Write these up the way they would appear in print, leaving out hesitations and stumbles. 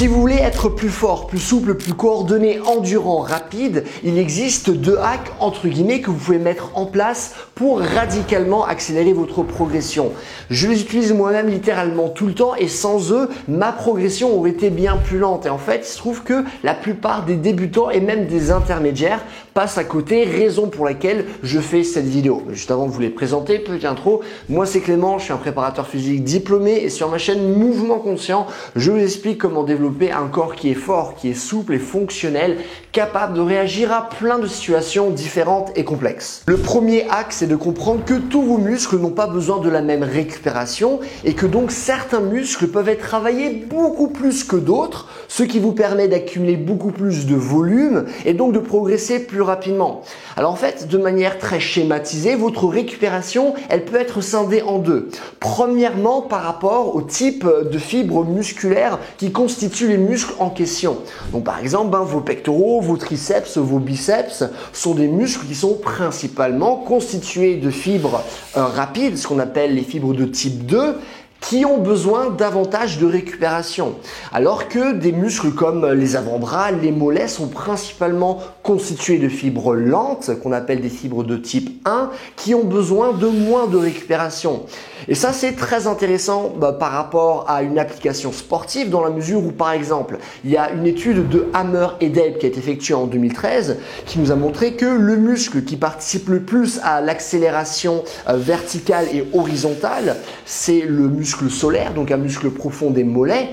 Si vous voulez être plus fort, plus souple, plus coordonné, endurant, rapide, il existe 2 hacks entre guillemets que vous pouvez mettre en place pour radicalement accélérer votre progression. Je les utilise moi-même littéralement tout le temps et sans eux, ma progression aurait été bien plus lente. Et en fait, il se trouve que la plupart des débutants et même des intermédiaires passent à côté, raison pour laquelle je fais cette vidéo. Juste avant de vous les présenter, petite intro, moi c'est Clément, je suis un préparateur physique diplômé et sur ma chaîne Mouvement Conscient, je vous explique comment développer un corps qui est fort, qui est souple et fonctionnel, capable de réagir à plein de situations différentes et complexes. Le premier hack, c'est de comprendre que tous vos muscles n'ont pas besoin de la même récupération et que donc certains muscles peuvent être travaillés beaucoup plus que d'autres, ce qui vous permet d'accumuler beaucoup plus de volume et donc de progresser plus rapidement. Alors en fait, de manière très schématisée, votre récupération, elle peut être scindée en 2. Premièrement, par rapport au type de fibres musculaires qui constituent les muscles en question. Donc par exemple, vos pectoraux, vos triceps, vos biceps sont des muscles qui sont principalement constitués de fibres rapides, ce qu'on appelle les fibres de type 2, qui ont besoin davantage de récupération. Alors que des muscles comme les avant-bras, les mollets sont principalement constitués de fibres lentes, qu'on appelle des fibres de type 1, qui ont besoin de moins de récupération. Et ça, c'est très intéressant par rapport à une application sportive dans la mesure où, par exemple, il y a une étude de Hammer et Delp qui a été effectuée en 2013 qui nous a montré que le muscle qui participe le plus à l'accélération verticale et horizontale, c'est le muscle solaire, donc un muscle profond des mollets.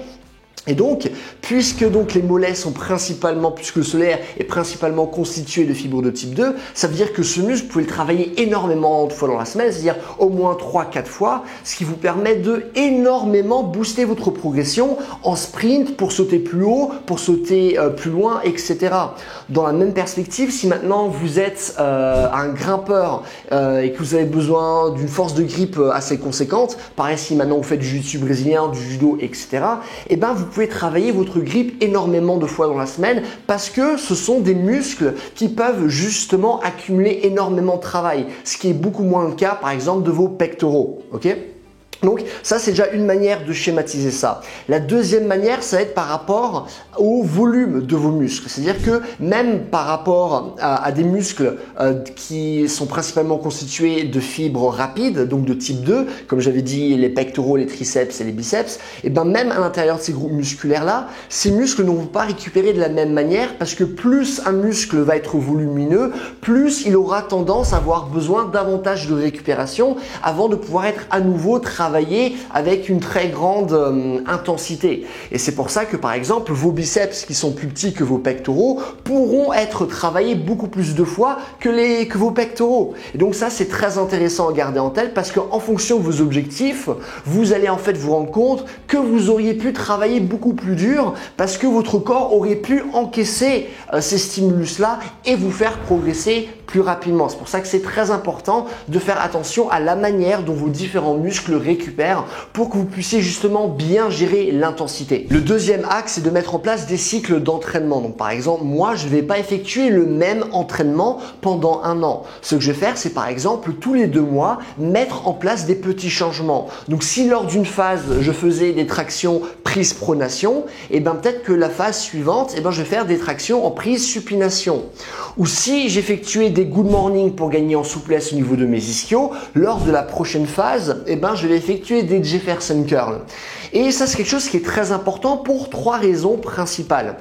Et donc, puisque les mollets sont principalement, puisque le solaire est principalement constitué de fibres de type 2, ça veut dire que ce muscle, vous pouvez le travailler énormément de fois dans la semaine, c'est-à-dire au moins 3-4 fois, ce qui vous permet de énormément booster votre progression en sprint pour sauter plus haut, pour sauter plus loin, etc. Dans la même perspective, si maintenant vous êtes un grimpeur et que vous avez besoin d'une force de grippe assez conséquente, pareil si maintenant vous faites du jiu-jitsu brésilien, du judo, etc., et ben vous pouvez travailler votre grippe énormément de fois dans la semaine parce que ce sont des muscles qui peuvent justement accumuler énormément de travail, ce qui est beaucoup moins le cas par exemple de vos pectoraux. Ok ? Donc ça, c'est déjà une manière de schématiser ça. La deuxième manière, ça va être par rapport au volume de vos muscles. C'est-à-dire que même par rapport à des muscles qui sont principalement constitués de fibres rapides, donc de type 2, comme j'avais dit, les pectoraux, les triceps et les biceps, et ben même à l'intérieur de ces groupes musculaires-là, ces muscles ne vont pas récupérer de la même manière parce que plus un muscle va être volumineux, plus il aura tendance à avoir besoin davantage de récupération avant de pouvoir être à nouveau travaillé avec une très grande intensité. Et c'est pour ça que par exemple vos biceps qui sont plus petits que vos pectoraux pourront être travaillés beaucoup plus de fois que vos pectoraux. Et donc ça, c'est très intéressant à garder en tête parce qu'en fonction de vos objectifs, vous allez en fait vous rendre compte que vous auriez pu travailler beaucoup plus dur parce que votre corps aurait pu encaisser ces stimulus-là et vous faire progresser plus rapidement. C'est pour ça que c'est très important de faire attention à la manière dont vos différents muscles récupèrent pour que vous puissiez justement bien gérer l'intensité. Le deuxième axe, c'est de mettre en place des cycles d'entraînement. Donc par exemple, moi, je ne vais pas effectuer le même entraînement pendant un an. Ce que je vais faire, c'est par exemple tous les 2 mois, mettre en place des petits changements. Donc si lors d'une phase, je faisais des tractions prise pronation, et ben peut-être que la phase suivante, je vais faire des tractions en prise supination. Ou si j'effectuais des good morning pour gagner en souplesse au niveau de mes ischios, lors de la prochaine phase, je vais effectuer des Jefferson curls. Et ça, c'est quelque chose qui est très important pour 3 raisons principales.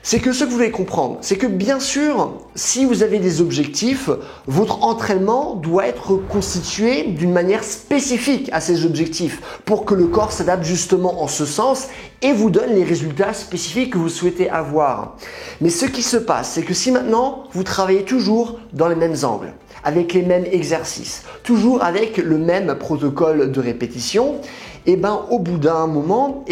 C'est que ce que vous devez comprendre, c'est que bien sûr, si vous avez des objectifs, votre entraînement doit être constitué d'une manière spécifique à ces objectifs pour que le corps s'adapte justement en ce sens et vous donne les résultats spécifiques que vous souhaitez avoir. Mais ce qui se passe, c'est que si maintenant vous travaillez toujours dans les mêmes angles, avec les mêmes exercices, toujours avec le même protocole de répétition, au bout d'un moment,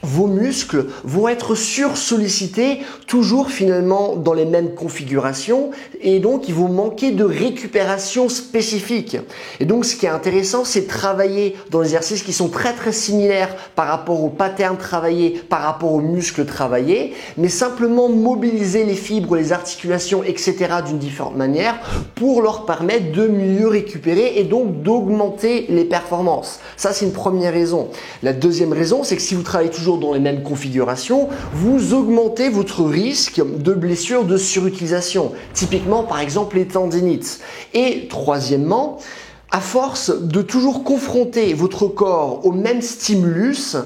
vos muscles vont être sursollicités, toujours finalement dans les mêmes configurations, et donc ils vont manquer de récupération spécifique. Et donc ce qui est intéressant, c'est de travailler dans des exercices qui sont très très similaires par rapport aux patterns travaillés, par rapport aux muscles travaillés, mais simplement mobiliser les fibres, les articulations, etc. d'une différente manière pour leur permettre de mieux récupérer et donc d'augmenter les performances. Ça, c'est une première raison. La deuxième raison, c'est que si vous travaillez toujours toujours dans les mêmes configurations, vous augmentez votre risque de blessure de surutilisation. Typiquement, par exemple, les tendinites. Et troisièmement, à force de toujours confronter votre corps au même stimulus,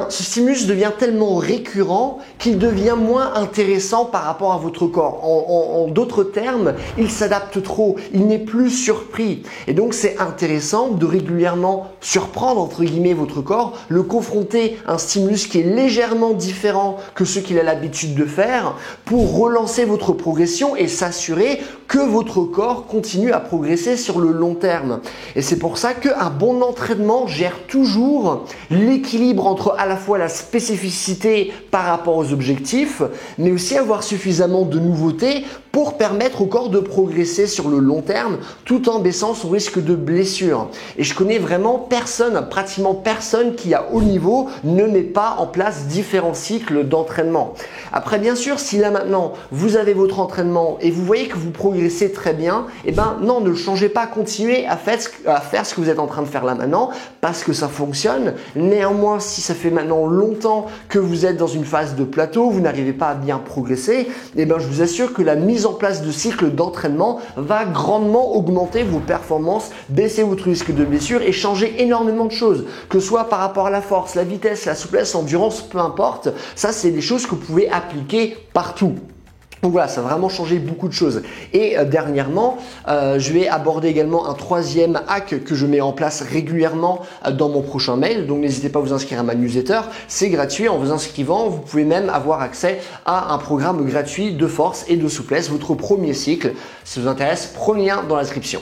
ce stimulus devient tellement récurrent qu'il devient moins intéressant par rapport à votre corps. En d'autres termes, il s'adapte trop, il n'est plus surpris. Et donc c'est intéressant de régulièrement surprendre entre guillemets votre corps, le confronter à un stimulus qui est légèrement différent que ce qu'il a l'habitude de faire pour relancer votre progression et s'assurer que votre corps continue à progresser sur le long terme. Et c'est pour ça qu'un bon entraînement gère toujours l'équilibre entre à la fois la spécificité par rapport aux objectifs, mais aussi avoir suffisamment de nouveautés pour permettre au corps de progresser sur le long terme tout en baissant son risque de blessure. Et je connais vraiment pratiquement personne qui à haut niveau ne met pas en place différents cycles d'entraînement. Après bien sûr, si là maintenant vous avez votre entraînement et vous voyez que vous progressez très bien, non, ne le changez pas, continuez à faire ce que vous êtes en train de faire là maintenant parce que ça fonctionne. Néanmoins, si ça fait maintenant longtemps que vous êtes dans une phase de plateau, vous n'arrivez pas à bien progresser, je vous assure que la mise en place de cycles d'entraînement va grandement augmenter vos performances, baisser votre risque de blessure et changer énormément de choses, que ce soit par rapport à la force, la vitesse, la souplesse, l'endurance, peu importe. Ça, c'est des choses que vous pouvez appliquer partout. Donc voilà, ça a vraiment changé beaucoup de choses. Et dernièrement, je vais aborder également un troisième hack que je mets en place régulièrement dans mon prochain mail. Donc n'hésitez pas à vous inscrire à ma newsletter. C'est gratuit. En vous inscrivant, vous pouvez même avoir accès à un programme gratuit de force et de souplesse, votre premier cycle. Si ça vous intéresse, prenez un lien dans la description.